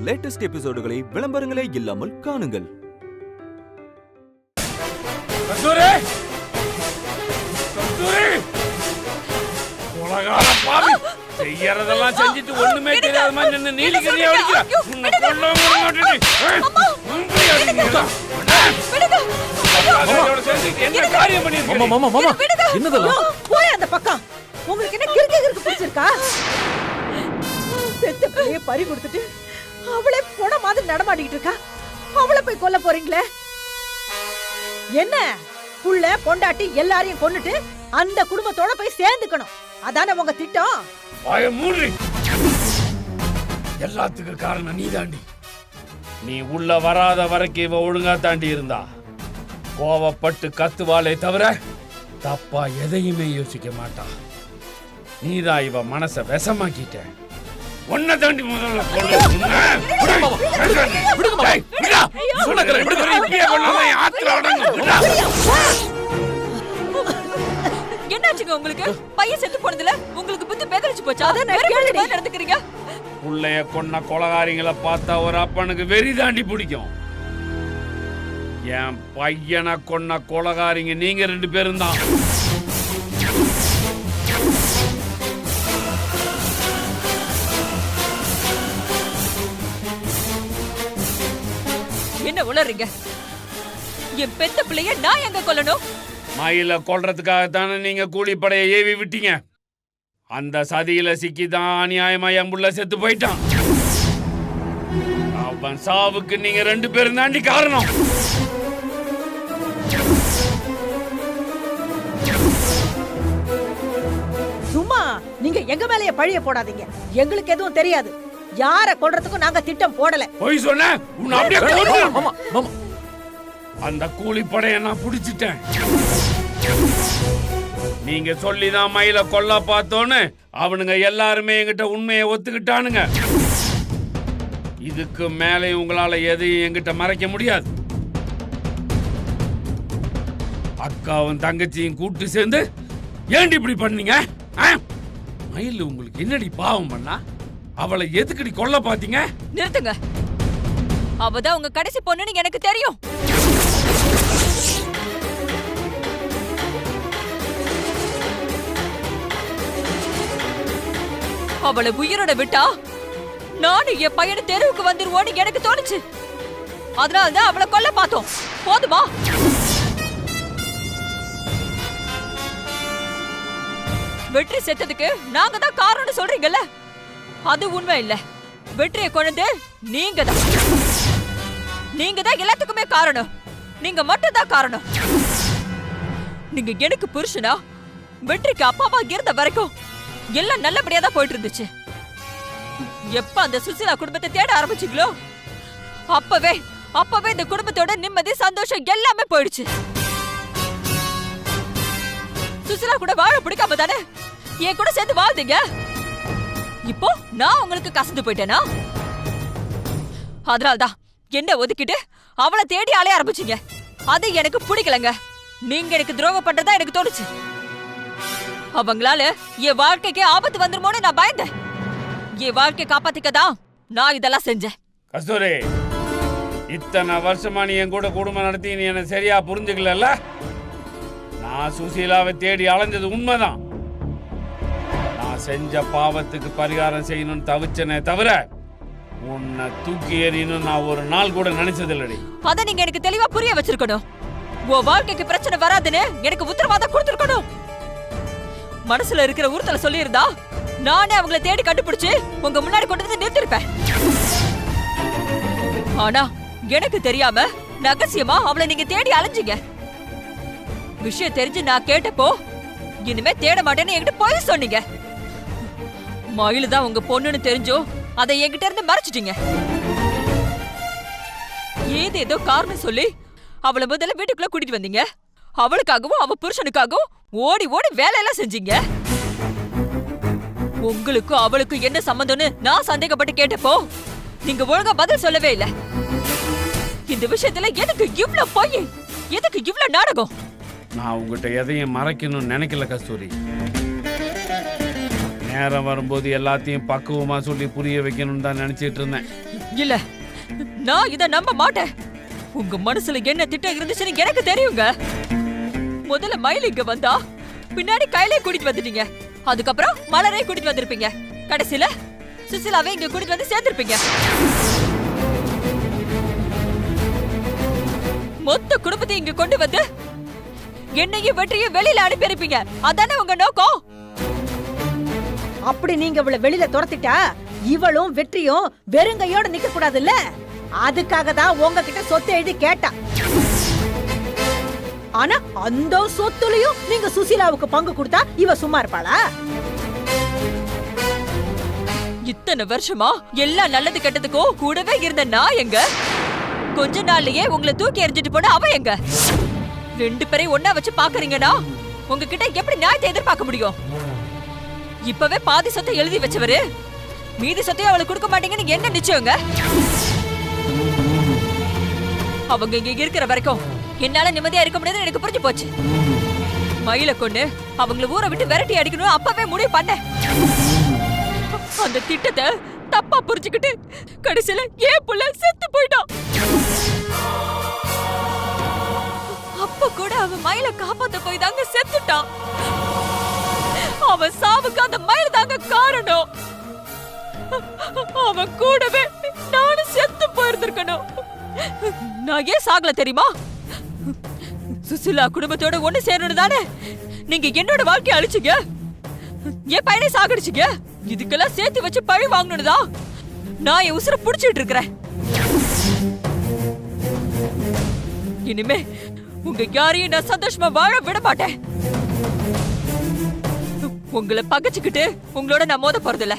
Latest எபிசோடுகளை விளம்பரங்களே இல்லாமல் காணுங்கள். செய்யறதெல்லாம் செஞ்சுட்டு ஒண்ணுமே தெரியாத மாதிரி நின்னு நீலிகரியா என்ன காரியம் பண்ணிருக்கீங்க? போய் அந்த பக்கம். உங்களுக்கு என்ன கிறுக்கு பிடிச்சிருக்கா? பெத்த பிள்ளைய பறி கொடுத்துட்டு அவளே போன மாதிரி நடமாடிட்டு இருக்கா. அவளை போய் கொல்ல போறீங்களே என்ன? புள்ள பொண்டாட்டி எல்லாரையும் கொன்னுட்டு அந்த குடும்பத்தோட போய் சேர்ந்துக்கணும், அதானே உங்க திட்டம்? எல்லாத்துக்கும் காரணம் நீ தாண்டி. நீ உள்ள வராத வரைக்கும் இவ ஒழுங்கா தாண்டி இருந்தா கோவப்பட்டு கத்துவாளே தவிர தப்பா எதையுமே யோசிக்க மாட்டா. நீதான் இவ மனச விஷமாக்கிட்ட. ஒன்ன தாண்டி முதல்ல என்னாச்சுங்க உங்களுக்கு? பையன் செத்து போனதுல உங்களுக்கு புத்தி பேதலிச்சு போச்சா? நடந்துக்கிறீங்க. புள்ளைய கொன்ன கொலகாரிங்களை பார்த்தா ஒரு அப்பனுக்கு வெறி தாண்டி பிடிக்கும். என் பையனை கொன்ன கொலகாரிங்க நீங்க 2 பேரும் தான். என்ன உளறீங்க? என் பெத்த பிள்ளைய நான் எங்க கொல்லணும்? மயில கொல்றதுக்காகத்தானே நீங்க கூலிப்படையை ஏவி விட்டீங்க. அந்த சதியில சிக்கிதான் அநியாயமா என் புள்ள செத்து போயிட்டான். அவன் சாவுக்கு நீங்க 2 பேரும் தாண்டி காரணம். சும்மா நீங்க எங்க மேலயே பழிய போடாதீங்க. எங்களுக்கு எதுவும் தெரியாது. யார கொல்றதுக்கும் நாங்க திட்டம் போடல. போய் சொன்ன உன்னை அப்படியே கொல்றேன். அந்த கூலிப்படையை நான் பிடிச்சிட்டேன். நீங்க சொல்லிதான் மயில கொல்ல பார்த்தோன்னு அவனுங்க எல்லாருமே என்கிட்ட உண்மையை ஒத்துக்கிட்டானுங்க. இதுக்கு மேலே உங்களால எதையும் என்கிட்ட மறைக்க முடியாது. அக்காவும் தங்கச்சியும் கூட்டு சேர்ந்து ஏண்டி இப்படி பண்ணீங்க? மயில் உங்களுக்கு என்னடி பாவம் பண்ணா? அவளை எதுக்கடி கொல்ல பாத்தீங்க? நிறுத்துங்க. அவதான் உங்க கடைசி பொண்ணுன்னு எனக்கு தெரியும். அவளை உயிரோட விட்டா நானும் என் பையனை தெருவுக்கு வந்துருவோன்னு எனக்கு தோணுச்சு. அதனாலதான் அவளை கொல்ல பார்த்தோம். போதுமா? வெற்றி செத்ததுக்கு நாங்க தான் காரணம்னு சொல்றீங்கல்ல, அது உண்மை இல்ல. வெற்றியை கொண்டு நீங்க தான். நீங்க தான் எல்லாத்துக்குமே காரணம். நீங்க மட்டும் தான் காரணம். நீங்க எனக்கு புருஷனா, வெற்றிக்கு அப்பாவா இருந்த வரைக்கும் எல்லாம் நல்லபடியா தான் போயிட்டு இருந்துச்சு. எப்ப அந்த சுசிலா குடும்பத்தை தேட ஆரம்பிச்சீங்களோ அப்பவே இந்த குடும்பத்தோட நிம்மதி சந்தோஷம் எல்லாமே போயிடுச்சு. சுசிலா கூட வாழ பிடிக்காம தானே என் கூட சேர்ந்து வாழ்ந்தீங்க. இப்போ நான் உங்களுக்கு கசந்து போயிட்டேனா? அதனால்தான் என்ன ஒதுக்கிட்டு அவளை தேடி அலைய ஆரம்பிச்சீங்க. அது எனக்கு பிடிக்கலங்க. நீங்க எனக்கு துரோகம் பண்றதா எனக்கு தோணுச்சு. அவங்களால என் வாழ்க்கைக்கு ஆபத்து வந்துருமோன்னு நான் பயந்தேன். என் வாழ்க்கை காப்பாத்திக்கதான் நான் இதெல்லாம் செஞ்சேன். கஸ்தூரி, இத்தனை வருஷமா நீ என் கூட குடும்பம் நடத்தி நீ என்ன சரியா புரிஞ்சுக்கல. நான் சுசீலாவை தேடி அலைஞ்சது உண்மைதான். நான் செஞ்ச பாவத்துக்கு பரிகாரம் செய்யணும்னு தவிச்சனே தவிர உன்னை தூக்கி எறியணும் நான் ஒரு நாள் கூட நினைச்சதில்லடி. அத நீங்க எனக்கு தெளிவா புரிய வச்சிருக்கணும். உன் வாழ்க்கைக்கு பிரச்சனை வராதுன்னு எனக்கு உத்தரவாதம் கொடுத்திருக்கணும். மனசுல இருக்கிற உறுத்தல சொல்லியிருந்தா நானே அவங்கள தேடி கண்டுபிடிச்சு உங்க முன்னாடி கொண்டு வந்து நிறுத்திருப்பேன். ஆனா எனக்கு தெரியாம ரகசியமா அவளை நீங்க தேடி அலைஞ்சீங்க. விஷயம் தெரிஞ்சு நான் கேட்டப்போ இனிமே தேட மாட்டேன்னு என்கிட்ட போய் சொன்னீங்க. மயிலு தான் உங்க பொண்ணுன்னு தெரிஞ்சோ அதை என்கிட்ட இருந்து மறைச்சிட்டீங்க. ஏதேதோ காரணம் சொல்லி அவளை முதல்ல வீட்டுக்குள்ள கூட்டிட்டு வந்தீங்க. அவளுக்காகவும் அவ புருஷனுக்காகவும் ஓடி ஓடி வேலையெல்லாம் செஞ்சீங்க. உங்களுக்கும் அவளுக்கும் என்ன சம்பந்தம்னு நான் சந்தேகப்பட்டு கேட்டப்போ நீங்க ஒழுங்கா பதில் சொல்லவே இல்ல. இந்த விஷயத்துல எதுக்கு இவ்ளோ பொய்? எதுக்கு இவ்ளோ நாடகம்? நான் உங்ககிட்ட எதையும் மறைக்கணும்னு நினைக்கல கஸ்தூரி. நேரம் வரும்போது எல்லாத்தையும் பக்குவமா சொல்லி புரிய வைக்கணும்னு தான் நினைச்சிட்டு இருந்தேன். இல்ல, நான் இத நம்ப மாட்டேன். உங்க மனசுல என்ன திட்டம் இருந்துச்சுன்னு எனக்கு தெரியுங்க. முதல்ல மயில் இங்க வந்தா, பின்னாடி கையிலே கூட்டிட்டு வந்துட்டீங்க. அதுக்கப்புறம் மலரே கூட்டிட்டு வந்திருப்பீங்க. கடைசியில சுசிலாவே இங்க கூட்டிட்டு வந்து சேர்த்திருப்பீங்க. மொத்த குடும்பத்தை இங்க கொண்டு வந்து என்னையும் வெற்றியும் வெளியில அனுப்பியிருப்பீங்க. அதானே உங்க நோக்கம்? அப்படி நீங்க இவளை வெளியில துரத்திட்டா இவளும் வெற்றியும் வெறுங்கையோட நிக்க கூடாதுல்ல. அதுக்காக தான் உங்ககிட்ட சொத்து எழுதி கேட்டா. ஆனா அந்த சொத்துலயும் நீங்க சுசீலாவுக்கு பங்கு கொடுத்தா இவ சும்மா இருப்பாளா? இத்தனை வருஷமா எல்லா நல்லது கெட்டதுக்கும் கூடவே இருந்த நான் எங்க? கொஞ்ச நாள்லயே உங்களை தூக்கி எறிஞ்சிட்டு போன அவ எங்க? 2 பேரையும் ஒன்னா வச்சு பாக்குறீங்கன்னா உங்ககிட்ட எப்படி நியாயத்தை எதிர்பார்க்க முடியும்? இப்பவே பாதி சொத்தை எழுதி வச்சவரு மீதி சொத்தையும் அவளுக்கு கொடுக்க மாட்டீங்கன்னு என்ன நிச்சயங்க? அவங்க இங்க இருக்கிற வரைக்கும் என்னால நிம்மதியா இருக்க முடியாதுன்னு எனக்கு புரிஞ்சு போச்சு. மயில கொண்டு அவங்களை ஊரை விட்டு விரட்டி அடிக்கணும் அப்பவே முடிவு பண்ண. அந்த திட்டத்தை தப்பா புரிஞ்சுக்கிட்டு கடைசியில ஏன் புள்ள செத்து போயிட்டான். அப்ப கூட அவன் மயில காப்பாத்த போய் தாங்க செத்துட்டான். அவன் சாவுக்கு அந்த மயில் தாங்க காரணம். அவன் கூடவே நானும் செத்து போயிருந்திருக்கணும். நான் ஏன் சாகல தெரியுமா? சுசிலா குடும்பத்தோட ஒண்ணு சேரணும் தானே நீங்க என்னோட வாழ்க்கைய அழிச்சீங்க. என் பையனை சாகடிச்சீங்க. இதுக்கெல்லாம் சேர்த்து வச்சு பழி வாங்கணும்தான் நான் என் உசுரை புடிச்சிட்டு இருக்கிறேன். இனிமே உங்க யாரையும் நான் சந்தோஷமா வாழ விட மாட்டேன். உங்களை பகைச்சுக்கிட்டு உங்களோட நான் மோத போறதில்ல.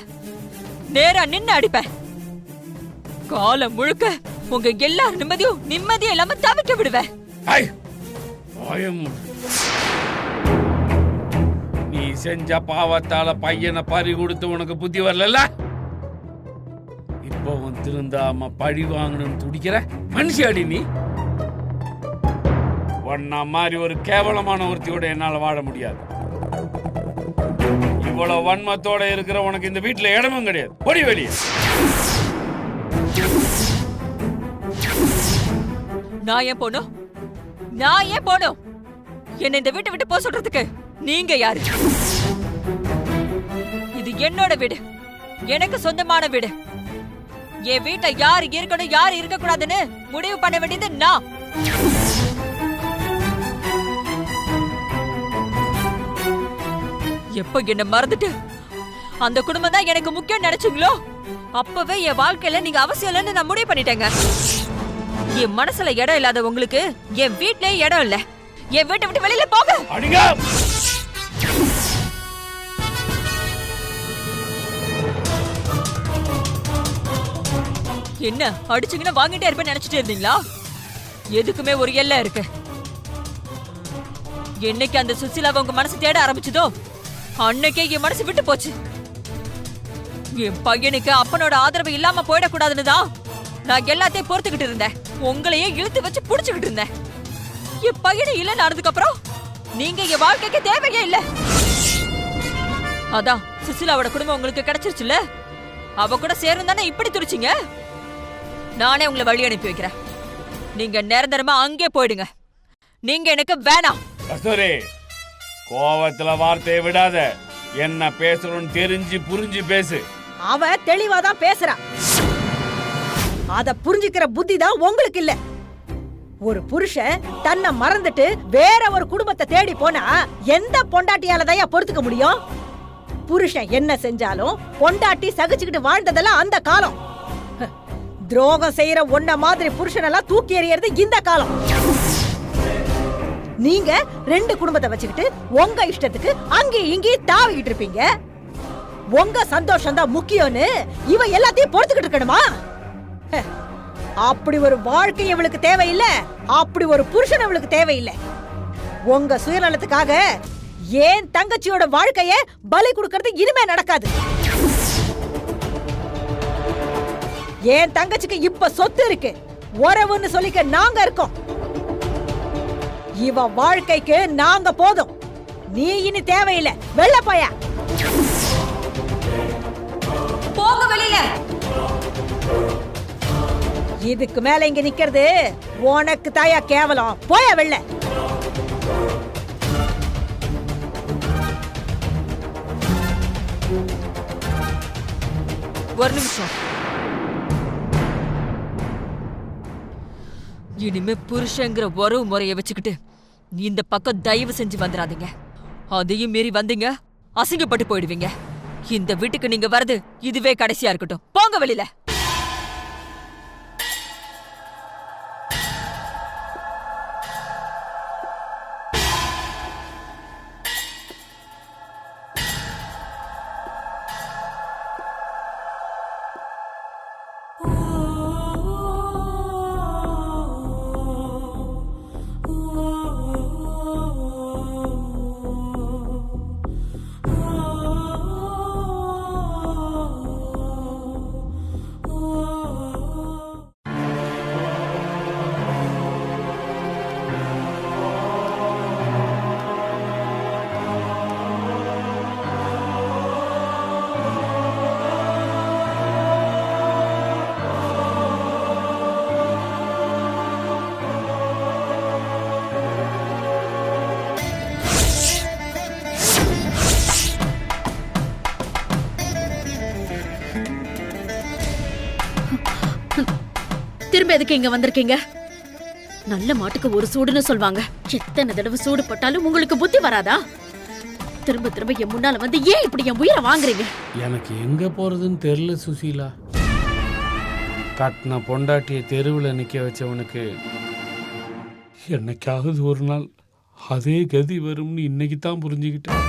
நேரா நின்னு அடிப்பேன். காலம் முழுக்க உங்க எல்லாரும் நிம்மதியும் இல்லாம தவிக்க விடுவேன். நீ செஞ்ச பாவத்தால பையனை பறி கொடுத்து உனக்கு புத்தி வரல. இப்போ திருந்தாம பழி வாங்கணும்னு துடிக்கிற மனுஷியாடி நீ. ஒன்னா மாதிரி ஒரு கேவலமான ஒருத்தியோட என்னால வாழ முடியாது. இவ்வளவு வன்மத்தோட இருக்கிற உனக்கு இந்த வீட்டுல இடமும் கிடையாது. பொடி வெளியே. நான் ஏன் போனோம் என்ன இந்த வீட்டை விட்டு போக சொல்றதுக்கு நீங்க யாரு? இது என்னோட வீடு, எனக்கு சொந்தமான வீடு. என் வீட்டை யாரு இருக்கணும் யாரு இருக்க கூடாதுன்னு முடிவு பண்ண வேண்டியது நான். எப்ப என்ன மறந்துட்டு அந்த குடும்பம் தான் எனக்கு முக்கியம் நினைச்சீங்களோ அப்பவே என் வாழ்க்கையில நீங்க அவசியம் இல்லைன்னு நான் முடிவு பண்ணிட்டேங்க. என் மனசுல இடம் இல்லாத உங்களுக்கு என் வீட்லயே இடம் இல்ல. என் வீட்டை விட்டு வெளியில போங்க. என்ன அடிச்சீங்கன்னா வாங்கிட்டே இருப்பேன்னு நினைச்சிட்டு இருந்தீங்களா? எதுக்குமே ஒரு எல்லை இருக்கு. என்னைக்கு அந்த சுசிலாவை உங்க மனசு தேட ஆரம்பிச்சதோ அன்னைக்கே என் மனசு விட்டு போச்சு. என் பையனுக்கு அப்பனோட ஆதரவு இல்லாம போயிடக்கூடாதுன்னு தான் நான் எல்லாத்தையும் பொறுத்துக்கிட்டு இருந்தேன். உங்களையே இழுத்து வச்சு புடிச்சுக்கிட்டு இருந்தேன். என் பையனை இல்லைன்னு ஆனதுக்கு அப்புறம் நீங்க என் வாழ்க்கைக்கு தேவையே இல்ல. அதான் சுசிலாவோட குடும்பம் உங்களுக்கு கிடைச்சிருச்சுல்ல. அவ கூட சேரும் தானே இப்படி துடிச்சிங்க. நானே உங்களை வழி அனுப்பி வைக்கிறேன். நீங்க நிரந்தரமா அங்கே போயிடுங்க. நீங்க எனக்கு வேணாம். கஸ்தூரி, கோவத்துல வார்த்தையை விடாத. என்ன பேசணும்னு தெரிஞ்சு புரிஞ்சு பேசு. அவ தெளிவாதான் பேசுறா. அத புரிஞ்சுக்கிற புத்தி தான் உங்களுக்கு இல்ல. ஒரு புருஷன் தன்னை மறந்துட்டு வேற ஒரு குடும்பத்தை தேடி போனா எந்த பொண்டாட்டியாலதான் பொறுத்துக்க முடியும்? புருஷன் என்ன செஞ்சாலும் பொண்டாட்டி சகிச்சுக்கிட்டு வாழ்ந்ததெல்லாம் அந்த காலம். துரோகம் செய்யற ஒன்ன மாதிரி புருஷனெல்லாம் தூக்கி எறியறது இந்த காலம். நீங்க 2 குடும்பத்தை வச்சுக்கிட்டு உங்க இஷ்டத்துக்கு அங்கேயும் இங்கேயும் தாவிக்கிட்டு இருப்பீங்க. உங்க சந்தோஷம் தான் முக்கியம்னு இவ எல்லாத்தையும் பொறுத்துக்கிட்டு இருக்கணுமா? அப்படி ஒரு வாழ்க்கை இவளுக்கு தேவையில்லை. அப்படி ஒரு புருஷன் இவளுக்கு தேவையில்லை. உங்க சுயநலத்துக்காக ஏன் தங்கச்சியோட வாழ்க்கைய பலி கொடுக்கறது இனிமே நடக்காது. ஏன் தங்கச்சிக்கு இப்ப சொத்து இருக்கு, உறவுன்னு சொல்லிக்க நாங்க இருக்கோம். இவ வாழ்க்கைக்கு நாங்க போதும். நீ இனி தேவையில்லை. வெள்ள போயா. போங்க வெளியில. இதுக்கு மேல இங்க நிக்கிறது உனக்கு தாயா கேவலம். போய வெளில. ஒரு நிமிஷம். இனிமே புருஷங்கிற உறவு முறைய வச்சுக்கிட்டு இந்த பக்கம் தயவு செஞ்சு வந்துடாதீங்க. அதையும் மீறி வந்தீங்க அசிங்கப்பட்டு போயிடுவீங்க. இந்த வீட்டுக்கு நீங்க வரது இதுவே கடைசியா இருக்கட்டும். போங்க வெளியில. திரும்ப எதுக்கு இங்க வந்திருக்கீங்க? நல்ல மாட்டுக்கு ஒரு சூடுன்னு சொல்வாங்க. எத்தனை தடவை சூடு பட்டாலும் உங்களுக்கு புத்தி வராதா? திரும்ப திரும்ப என் முன்னால வந்து ஏன் இப்படி என் உயிரை வாங்குறீங்க? எனக்கு எங்க போறதுன்னு தெரியல சுசீலா. கட்டின பொண்டாட்டிய தெருவில் நிக்க வச்சவனுக்கு என்னைக்காவது ஒரு நாள் அதே கதி வரும்னு இன்னைக்கு தான் புரிஞ்சுக்கிட்டேன்.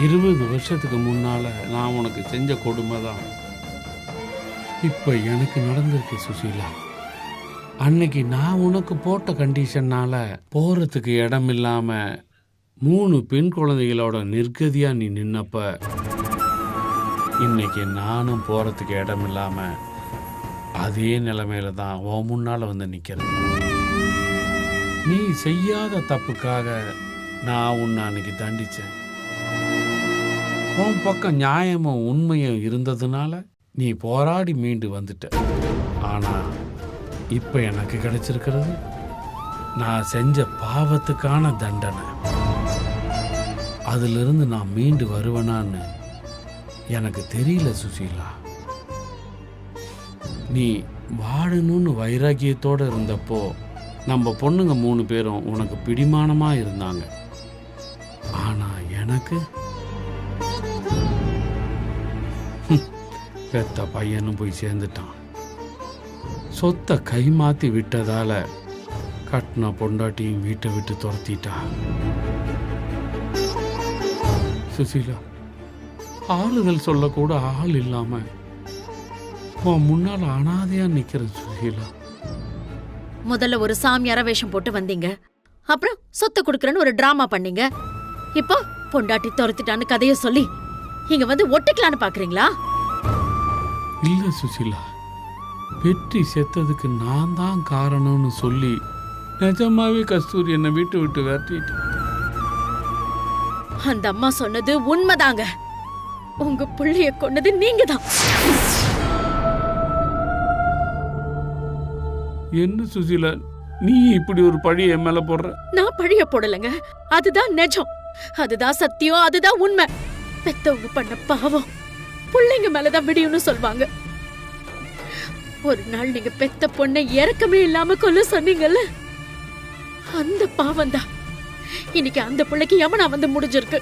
20 வருஷத்துக்கு முன்னால நான் உனக்கு செஞ்ச கொடுமை தான் இப்ப எனக்கு நடந்திருக்கு சுசீலா. அன்னைக்கு நான் உனக்கு போட்ட கண்டிஷன்னால போறதுக்கு இடம் இல்லாம 3 பெண் குழந்தைகளோட நிர்கதியா நீ நின்னப்ப இன்னைக்கு நானும் போறதுக்கு இடம் இல்லாம அதே நிலைமையில தான் உன் முன்னால வந்து நிக்கிறது. நீ செய்யாத தப்புக்காக நான் உன்னை அன்னைக்கு தண்டிச்சேன். உன் பக்கம் நியாயமும் உண்மையும் இருந்ததுனால நீ போராடி மீண்டு வந்துட்ட. ஆனா இப்ப எனக்கு கிடைச்சிருக்கிறது நான் செஞ்ச பாவத்துக்கான தண்டனை. அதிலிருந்து நான் மீண்டு வருவனான்னு எனக்கு தெரியல சுசீலா. நீ வாழணும்னு வைராக்கியத்தோட இருந்தப்போ நம்ம பொண்ணுங்க 3 பேரும் உனக்கு பிடிமானமா இருந்தாங்க. ஆனா எனக்கு பெத்த பையனும் போய் சேர்ந்துட்டான். சொத்தை கைமாத்தி விட்டதால கட்டின பொண்டாட்டியும் வீட்டை விட்டு துரத்திட்டா. சுசீலா, ஆளுகள் சொல்லக்கூட ஆள் இல்லாம உன் முன்னால அனாதையா நிக்கிற சுசீலா. முதல்ல ஒரு சாமியார வேஷம் போட்டு வந்தீங்க. அப்புறம் சொத்து கொடுக்கறன்னு ஒரு டிராமா பண்ணீங்க. இப்போ பொண்டாட்டி துரத்திட்டான்னு கதைய சொல்லி இங்க வந்து ஒட்டிக்கலான்னு பாக்குறீங்களா? இல்ல சுசீலா, வெற்றி செத்ததுக்கு நான் தான் காரணம்னு சொல்லி நிஜமாவே கஸ்தூரி என்னை வீட்டு விட்டு விரட்டிட்டு. அந்த அம்மா சொன்னது உண்மைதாங்க. உங்க புள்ளைய கொன்னது நீங்க தான். என்ன சுசீலா, நீ இப்படி ஒரு பழிய என் மேல போடுற? நான் பழிய போடலங்க. அதுதான் நிஜம், அதுதான் சத்தியம், அதுதான் உண்மை. பெத்தவங்க பண்ண பாவம் புள்ளைங்க மேலதான் விடியும்னு சொல்வாங்க. ஒரு நாள் நீங்க பெத்த பொண்ணை இறக்கமே இல்லாம கொல்ல சொன்னீங்கல்ல, அந்த பாவம் தான் இன்னைக்கு அந்த பிள்ளைக்கு யமனா வந்து முடிஞ்சிருக்கு.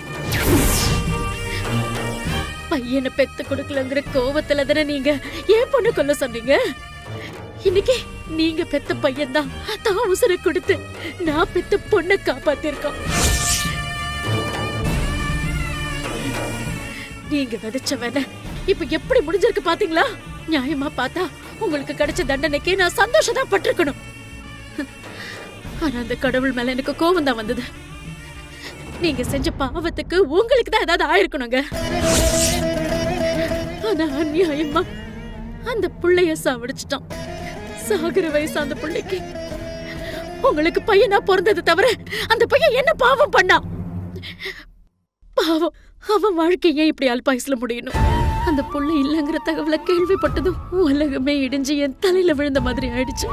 பையனை பெத்து கொடுக்கலங்கிற கோவத்துல தானே நீங்க ஏன் பொண்ணு கொல்ல சொன்னீங்க. இன்னைக்கு நீங்க பெத்த பையன் தான் உசுரை கொடுத்து நான் பெத்த பொண்ணை காப்பாத்திருக்கோம். நீங்க விதைச்ச வேண இப்ப எப்படி முடிஞ்சிருக்கு பாத்தீங்களா? நியாயமா பார்த்தா உங்களுக்கு கிடைச்ச தண்டனைக்கே நான் சந்தோஷம் தான் பட்டிருக்கணும். ஆனா அந்த கடவுள் மேல எனக்கு கோவம் தான் வந்தது. நீங்க செஞ்ச பாவத்துக்கு உங்களுக்கு தான் ஏதாவது ஆயிருக்கணுங்க. ஆனா அநியாயமா அந்த புள்ளைய சாவடிச்சிட்டான். சாகுற வயசு அந்த புள்ளைக்கு. உங்களுக்கு பையனா பிறந்தது தவிர அந்த பையன் என்ன பாவம் பண்ணா? பாவம் அவன் வாழ்க்கையே இப்படி அல்பாயுசுல முடியணும்? அந்த புள்ள இல்லங்கிற தகவலை கேள்விப்பட்டதும் உலகமே இடிஞ்சு என் தலையில விழுந்த மாதிரி ஆயிடுச்சு.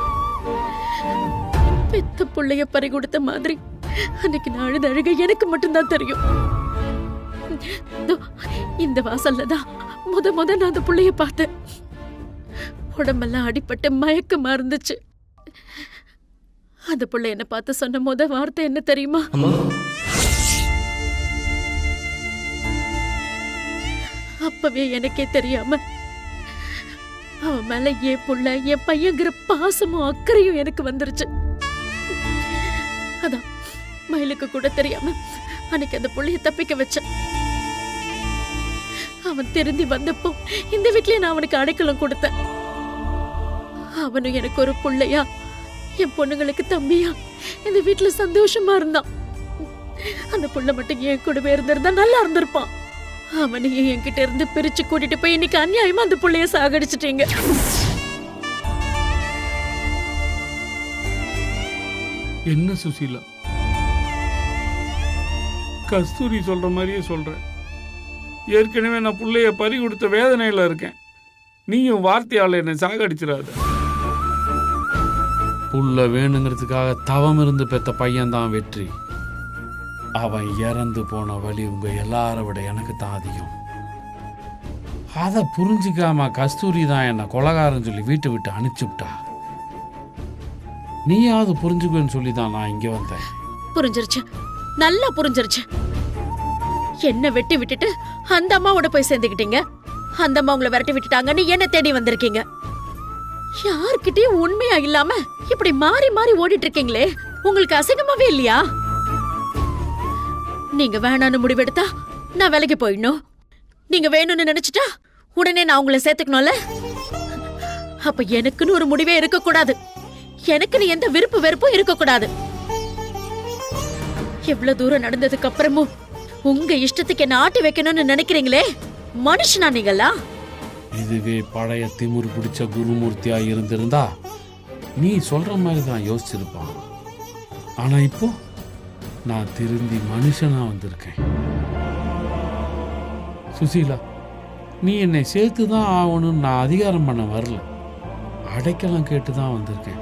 பெத்த புள்ளைய பறி கொடுத்த மாதிரி அன்னைக்கு நான் அழுத அழுக எனக்கு மட்டும்தான் தெரியும். இந்த வாசல்ல தான் முத நான் அந்த புள்ளைய பார்த்தேன். உடம்பெல்லாம் அடிபட்டு மயக்கமா இருந்துச்சு. அந்த புள்ள என்ன பார்த்து சொன்ன வார்த்தை என்ன தெரியுமா? அப்பவே எனக்கே தெரியாம அவன் மேல என் புள்ள என் பையங்கிற பாசமும் அக்கறையும் எனக்கு வந்துருச்சு. அதான் மயிலுக்கு கூட தெரியாம அன்னைக்கு அந்த புள்ளைய தப்பிக்க வச்சேன். அவன் திருந்தி வந்தப்போ இந்த வீட்லயே நான் அவனுக்கு அடைக்கலம் கொடுத்தேன். அவனும் எனக்கு ஒரு புள்ளையா என் பொண்ணுங்களுக்கு தம்பியா இந்த வீட்டுல சந்தோஷமா இருந்தான். அந்த புள்ள மட்டும் என் கூடவே இருந்திருந்தா நல்லா இருந்திருப்பான். அவனையும் என்கிட்ட இருந்து பிரிச்சு கூட்டிட்டு போய் இன்னைக்கு அநியாயமா அந்த புள்ளைய சாகடிச்சிட்டீங்க. என்ன சுசீலா, கஸ்தூரி சொல்ற மாதிரியே சொல்றேன். ஏற்கனவே நான் புள்ளைய பறி கொடுத்த வேதனையில இருக்கேன். நீயும் வார்த்தையால என்னை சாகடிச்சிடாத. புள்ள வேணுங்கிறதுக்காக தவம் இருந்து பெத்த பையன்தான் வெற்றி. அவன் இறந்து போன வழி உங்க எல்லார விட எனக்கு தான் அதிகம். அதை புரிஞ்சுக்காம கஸ்தூரி தான் என்னை கொலகாரன்னு சொல்லி வீட்டை விட்டு அனுப்பிச்சுட்டா. நீயாவது புரிஞ்சுக்குன்னு சொல்லி தான் நான் இங்க வந்தேன். புரிஞ்சிருச்சு, நல்லா புரிஞ்சிருச்சு. என்ன வெட்டி விட்டுட்டு அந்த அம்மாவோட போய் சேர்ந்துக்கிட்டீங்க. அந்த அம்மா உங்களை விரட்டி விட்டுட்டாங்கன்னு என்ன தேடி வந்திருக்கீங்க. யார்கிட்டயும் உண்மையா இல்லாம இப்படி மாறி மாறி ஓடிட்டு இருக்கீங்களே, உங்களுக்கு அசிங்கமாவே இல்லையா? நீங்க வேணான்னு முடிவெடுத்தா நான் வேலைக்கு போயிடணும். நீங்க வேணும்னு நினைச்சிட்டா உடனே நான் உங்களை சேர்த்துக்கணும்ல. அப்ப எனக்குன்னு ஒரு முடிவே இருக்க கூடாது. எனக்குன்னு எந்த விருப்பு வெறுப்பும் இருக்க கூடாது. எவ்வளவு தூரம் நடந்ததுக்கு அப்புறமும் உங்க இஷ்டத்துக்கு என்ன ஆட்டி வைக்கணும்னு நினைக்கிறீங்களே, மனுஷனா நீங்களா? இதுவே பழைய திமிரு பிடிச்ச குருமூர்த்தியா இருந்திருந்தா நீ சொல்ற மாதிரி தான் யோசிச்சிருப்பான். ஆனா இப்போ நான் திருந்தி மனுஷனா வந்திருக்கேன். சுசீலா, நீ என்னை சேர்த்து தான் ஆகணும்னு நான் அதிகாரம் பண்ண வரல, அடைக்கலம் கேட்டு தான் வந்திருக்கேன்.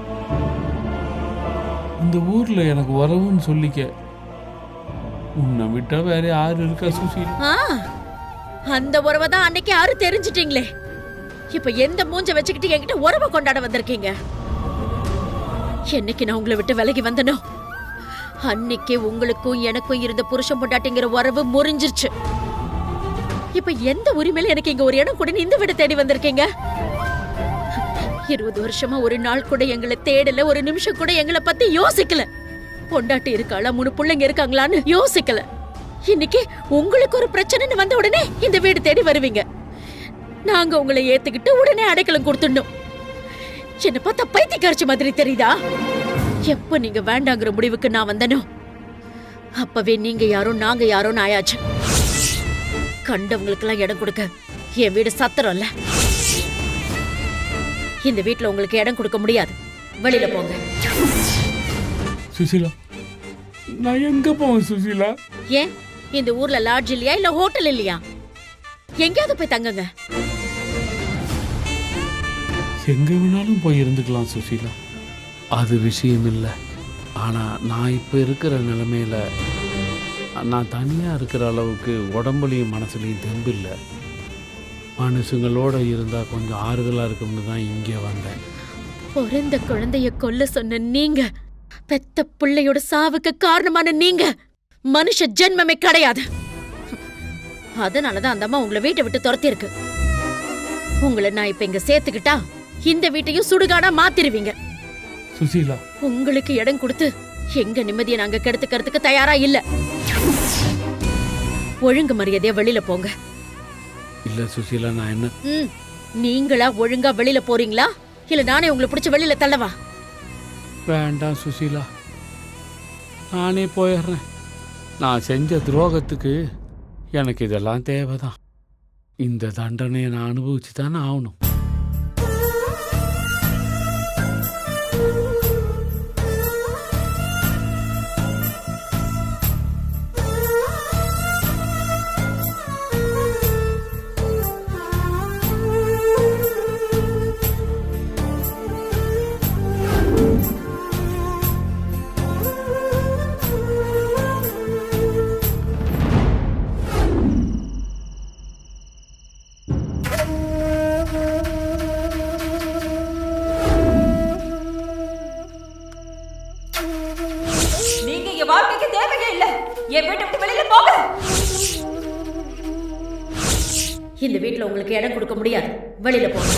இந்த ஊர்ல எனக்கு உறவுன்னு சொல்லிக்க உன்னை விட்டா வேற யாரு இருக்கா சுசீலா? அந்த உறவை தான் அன்னைக்கு யாரு தெரிஞ்சிட்டீங்களே. இப்ப எந்த மூஞ்ச வச்சுக்கிட்டு என்கிட்ட உறவை கொண்டாட வந்திருக்கீங்க? என்னைக்கு நான் உங்களை விட்டு விலகி வந்தனோ அன்னைக்கே உங்களுக்கும் எனக்கும் இருந்த புருஷன் பொண்டாட்டிங்கிற உறவு முறிஞ்சிருச்சு. இப்ப எந்த உரிமையில எனக்கு இங்க ஒரு இடம் கூட இந்த வீடு தேடி வந்திருக்கீங்க? 20 வருஷமா ஒரு நாள் கூட எங்களை தேடல, ஒரு நிமிஷம் கூட எங்களை பத்தி யோசிக்கல. பொண்டாட்டி இருக்காளா, 3 பிள்ளைங்க இருக்காங்களான்னு யோசிக்கல. இன்னைக்கு உங்களுக்கு ஒரு பிரச்சனைன்னு வந்த உடனே இந்த வீடு தேடி வருவீங்க. நாங்க உங்களை ஏத்துக்கிட்டு உடனே அடைக்கலம் கொடுத்துடணும். என்ன பார்த்தா பைத்தியக்காரச்சி மாதிரி தெரியுதா? எப்ப நீங்க வேண்டாங்கிற முடிவுக்கு நான் வந்தனோ அப்பவே நீங்க யாரோ நாங்க யாரோன்னு ஆயாச்சு. கண்டவங்களுக்கு எல்லாம் இடம் கொடுக்க என் வீடு சத்திரம்ல. இந்த வீட்டுல உங்களுக்கு இடம் கொடுக்க முடியாது. வெளியில போங்க. சுசீலா, நான் எங்க போவேன் சுசீலா? ஏன் இந்த ஊர்ல லாட்ஜ் இல்லையா, இல்ல ஹோட்டல் இல்லையா? எங்கேயாவது போய் தங்குங்க. எங்க வேணாலும் போய் இருந்துக்கலாம் சுசீலா, அது விஷயம் இல்லை. ஆனா நான் இப்ப இருக்கிற நிலைமையில நான் தனியா இருக்கிற அளவுக்கு உடம்புலையும் மனசுலையும் தெம்பு இல்லை. மனுஷங்களோட இருந்தா கொஞ்சம் ஆறுதலா இருக்கும்னு தான் இங்கே வந்தேன். பிறந்த குழந்தைய கொல்ல சொன்ன நீங்க, பெத்த பிள்ளையோட சாவுக்கு காரணமான நீங்க மனுஷ ஜென்மமே கிடையாது. அதனாலதான் அந்த அம்மா உங்களை வீட்டை விட்டு துரத்தி இருக்கு. உங்களை நான் இப்ப இங்க சேர்த்துக்கிட்டா இந்த வீட்டையும் சுடுகாடா மாத்திருவீங்க. சுசீலா, உங்களுக்கு இடம் கொடுத்து எங்க நிம்மதியை நாங்க கெடுத்துக்கிறதுக்கு தயாரா இல்ல. ஒழுங்கு மரியாதையா வெளியில போங்க. இல்ல சுசீலா, நான் என்ன நீங்களா ஒழுங்கா வெளியில போறீங்களா, இல்ல நானே உங்களை பிடிச்சு வெளியில தள்ளவா? வேண்டாம் சுசீலா, நானே போயிடுறேன். நான் செஞ்ச துரோகத்துக்கு எனக்கு இதெல்லாம் தேவைதான். இந்த தண்டனையை நான் அனுபவிச்சு தானே ஆகணும். இங்க தேவையே இல்ல. என் வீட்டை விட்டு வெளியில போங்க. இந்த வீட்டுல உங்களுக்கு இடம் கொடுக்க முடியாது. வெளியில போங்க.